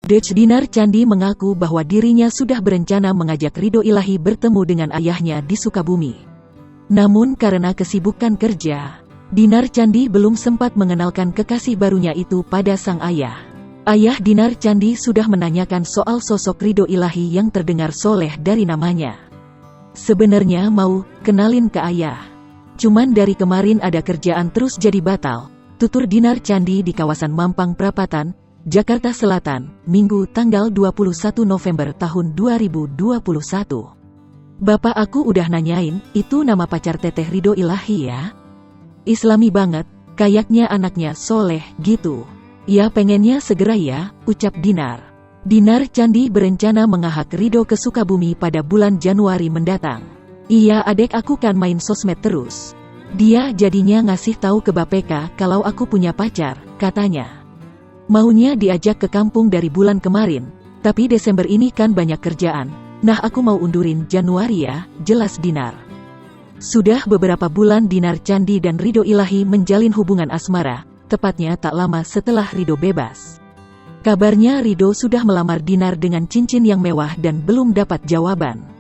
Dinar Candi mengaku bahwa dirinya sudah berencana mengajak Ridho Ilahi bertemu dengan ayahnya di Sukabumi. Namun karena kesibukan kerja, Dinar Candi belum sempat mengenalkan kekasih barunya itu pada sang ayah. Ayah Dinar Candi sudah menanyakan soal sosok Ridho Ilahi yang terdengar soleh dari namanya. Sebenarnya mau kenalin ke ayah. Cuman dari kemarin ada kerjaan terus jadi batal, tutur Dinar Candi di kawasan Mampang Perapatan, Jakarta Selatan, Minggu tanggal 21 November tahun 2021. Bapak aku udah nanyain, itu nama pacar Teteh Ridho Ilahi ya? Islami banget, kayaknya anaknya soleh gitu. Ya pengennya segera ya, ucap Dinar. Dinar Candi berencana mengahak Ridho ke Sukabumi pada bulan Januari mendatang. Iya adek aku kan main sosmed terus. Dia jadinya ngasih tahu ke Bapeka kalau aku punya pacar, katanya. Maunya diajak ke kampung dari bulan kemarin, tapi Desember ini kan banyak kerjaan. Nah aku mau undurin Januari ya, jelas Dinar. Sudah beberapa bulan Dinar Candi dan Ridho Ilahi menjalin hubungan asmara, tepatnya tak lama setelah Ridho bebas. Kabarnya Ridho sudah melamar Dinar dengan cincin yang mewah dan belum dapat jawaban.